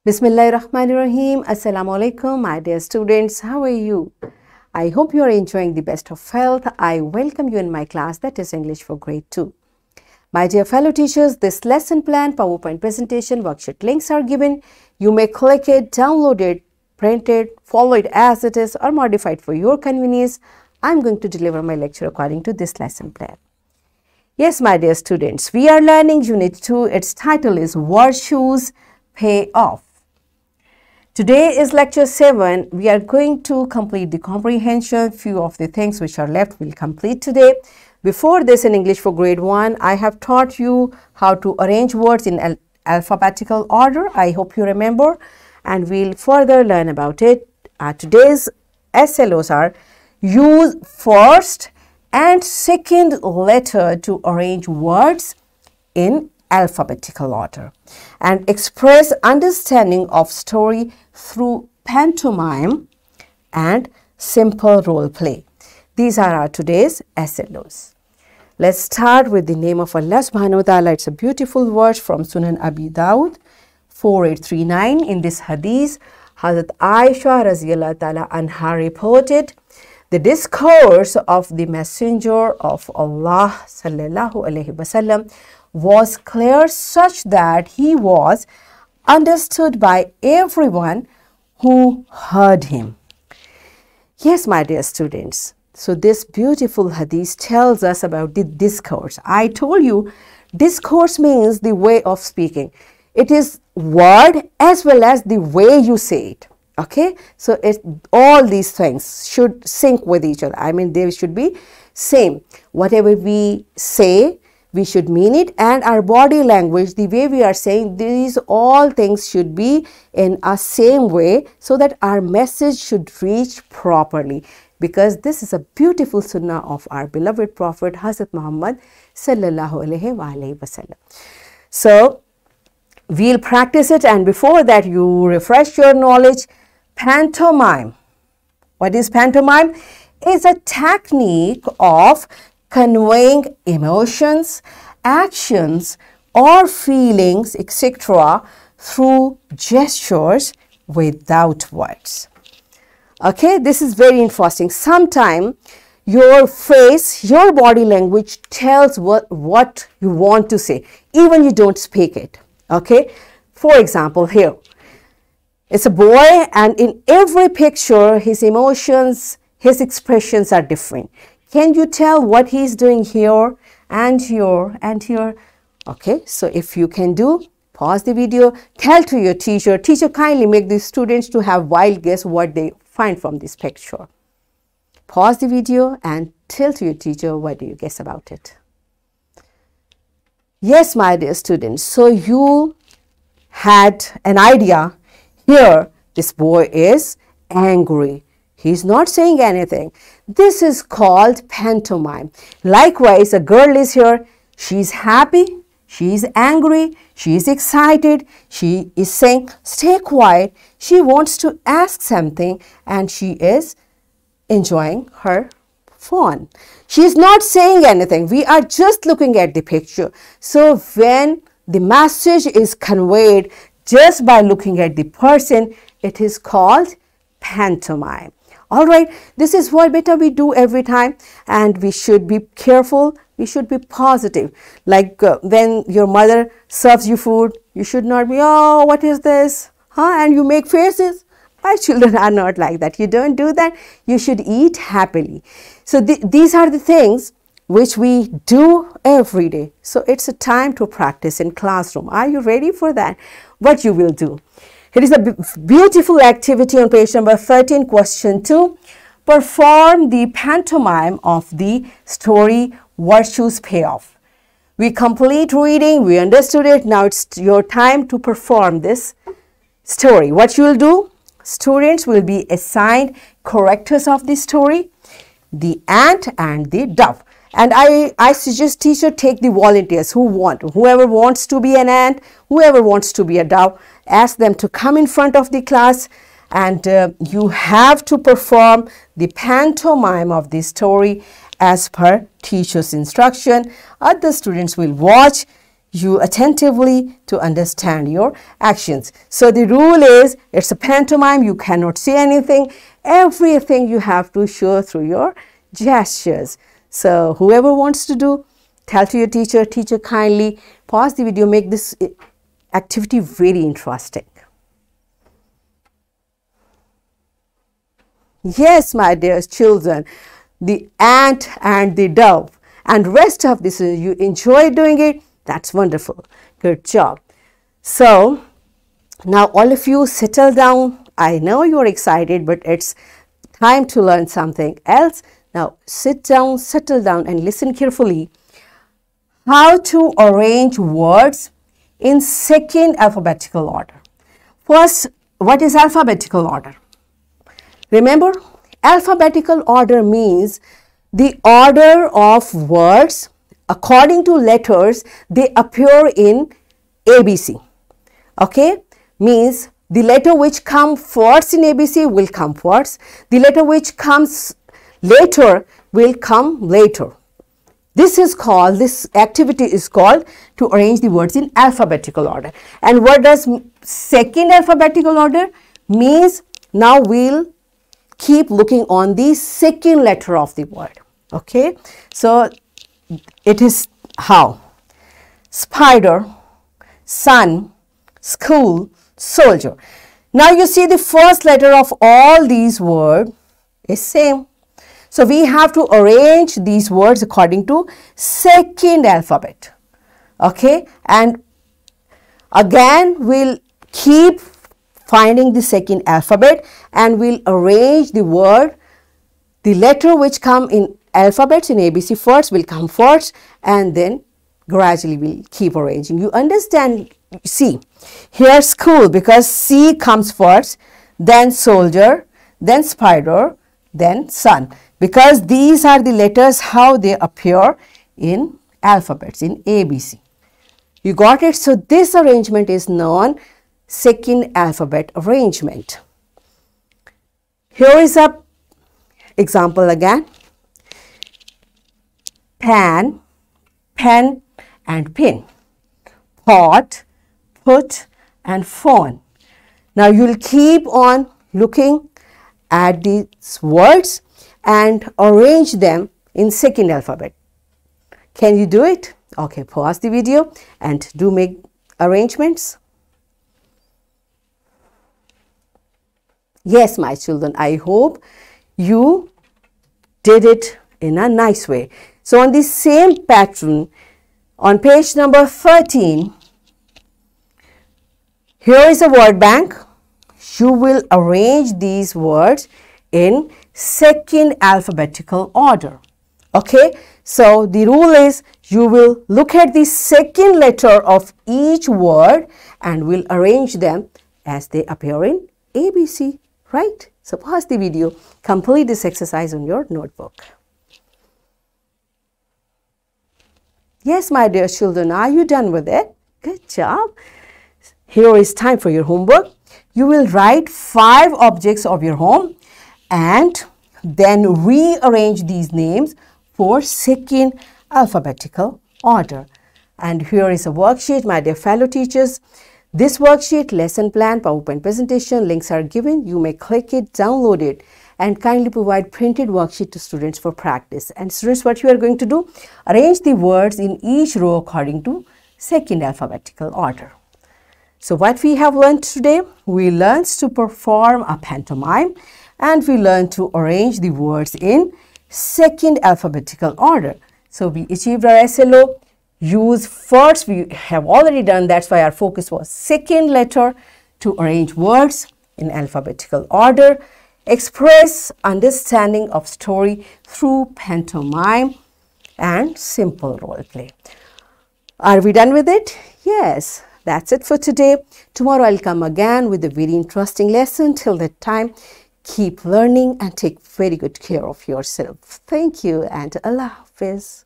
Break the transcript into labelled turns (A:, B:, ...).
A: Bismillahirrahmanirrahim. Assalamu alaikum, my dear students. How are you? I hope you are enjoying the best of health. I welcome you in my class, that is English for grade 2. My dear fellow teachers, this lesson plan, PowerPoint presentation, worksheet links are given. You may click it, download it, print it, follow it as it is, or modify it for your convenience. I'm going to deliver my lecture according to this lesson plan. Yes, my dear students, we are learning Unit 2. Its title is Worksheet Pay Off. Today is lecture 7. We are going to complete the comprehension. Few of the things which are left we'll complete today. Before this, in English for grade 1, I have taught you how to arrange words in alphabetical order. I hope you remember, and we'll further learn about it. Today's SLOs are use first and second letter to arrange words in alphabetical order and express understanding of story through pantomime and simple role play. These are our today's SLOs. Let's start with the name of Allah subhanahu wa ta'ala. It's a beautiful verse from Sunan Abi Dawud 4839. In this hadith, Hazrat Aisha raziyallahu ta'ala anha reported, the discourse of the Messenger of Allah sallallahu alaihi wasallam was clear such that he was understood by everyone who heard him. Yes, my dear students. So this beautiful hadith tells us about the discourse. I told you discourse means the way of speaking. It is word as well as the way you say it. Okay, so all these things should sync with each other. I mean, they should be same. Whatever we say, we should mean it, and our body language, the way we are saying, these all things should be in a same way so that our message should reach properly, because this is a beautiful sunnah of our beloved Prophet Hazrat Muhammad sallallahu alaihi wasallam. So we'll practice it, and before that you refresh your knowledge. Pantomime. What is pantomime? It's a technique of conveying emotions, actions, or feelings, etc. through gestures without words. Okay, this is very interesting. Sometimes your face, your body language tells what you want to say, even you don't speak it. Okay, for example, here. It's a boy, and in every picture, his emotions, his expressions are different. Can you tell what he's doing here and here and here? Okay, so if you can do, pause the video, tell to your teacher. Teacher, kindly make the students to have wild guess what they find from this picture. Pause the video and tell to your teacher what do you guess about it. Yes, my dear students, so you had an idea. Here, this boy is angry. He's not saying anything. This is called pantomime. Likewise, a girl is here. She's happy. She's angry. She's excited. She is saying, stay quiet. She wants to ask something, and she is enjoying her phone. She's not saying anything. We are just looking at the picture. So when the message is conveyed just by looking at the person, it is called pantomime. All right, this is what better we do every time, and we should be careful. We should be positive. Like when your mother serves you food, you should not be, oh, what is this? And you make faces. My children are not like that. You don't do that. You should eat happily. So these are the things which we do every day. So it's a time to practice in classroom. Are you ready for that? What you will do? It is a beautiful activity on page number 13, question 2. Perform the pantomime of the story Worksheet Pay Off. We complete reading, we understood it. Now it's your time to perform this story. What you will do? Students will be assigned characters of the story, the ant and the dove. And I suggest teacher take the volunteers whoever wants to be an ant, whoever wants to be a dove, ask them to come in front of the class, and you have to perform the pantomime of the story as per teacher's instruction. Other students will watch. you attentively to understand your actions. So the rule is, it's a pantomime, you cannot say anything. Everything you have to show through your gestures. So whoever wants to do, tell to your teacher, teacher kindly pause the video, make this activity very interesting. Yes, my dear children, the ant and the dove and rest of this, you enjoy doing it. That's wonderful. Good job. So now all of you settle down. I know you're excited, but it's time to learn something else. Now sit down, settle down and listen carefully. How to arrange words in second alphabetical order. First, what is alphabetical order? Remember, alphabetical order means the order of words according to letters they appear in ABC. Okay, means the letter which comes first in ABC will come first. The letter which comes later will come later. This activity is called to arrange the words in alphabetical order. And what does second alphabetical order means? Now we'll keep looking on the second letter of the word. Okay, so it is how? Spider, sun, school, soldier. Now you see the first letter of all these words is same. So we have to arrange these words according to second alphabet. Okay, and again we'll keep finding the second alphabet and we'll arrange the word, the letter which come in alphabets in ABC first will come first, and then gradually we'll keep arranging. You understand? See, here school, because C comes first, then soldier, then spider, then sun, because these are the letters how they appear in alphabets in ABC. You got it? So this arrangement is known second alphabet arrangement. Here is a example again. Pan, pen and pin. Pot, put and phone. Now you'll keep on looking at these words and arrange them in second alphabet. Can you do it? Okay, pause the video and do make arrangements. Yes, my children, I hope you did it in a nice way. So on the same pattern, on page number 13, here is a word bank. You will arrange these words in second alphabetical order. Okay, so the rule is you will look at the second letter of each word and will arrange them as they appear in ABC. Right? So pause the video, complete this exercise on your notebook. Yes, my dear children, are you done with it? Good job. Here is time for your homework. You will write 5 objects of your home and then rearrange these names for second alphabetical order. And here is a worksheet, my dear fellow teachers. This worksheet, lesson plan, PowerPoint presentation, links are given. You may click it, download it, and kindly provide printed worksheet to students for practice. And students, what you are going to do? Arrange the words in each row according to second alphabetical order. So what we have learned today? We learned to perform a pantomime and we learned to arrange the words in second alphabetical order. So we achieved our SLO. Use first, we have already done, that's why our focus was second letter to arrange words in alphabetical order. Express understanding of story through pantomime and simple role play. Are we done with it? Yes, that's it for today. Tomorrow I'll come again with a very interesting lesson. Till that time, keep learning and take very good care of yourself. Thank you and Allah Hafiz.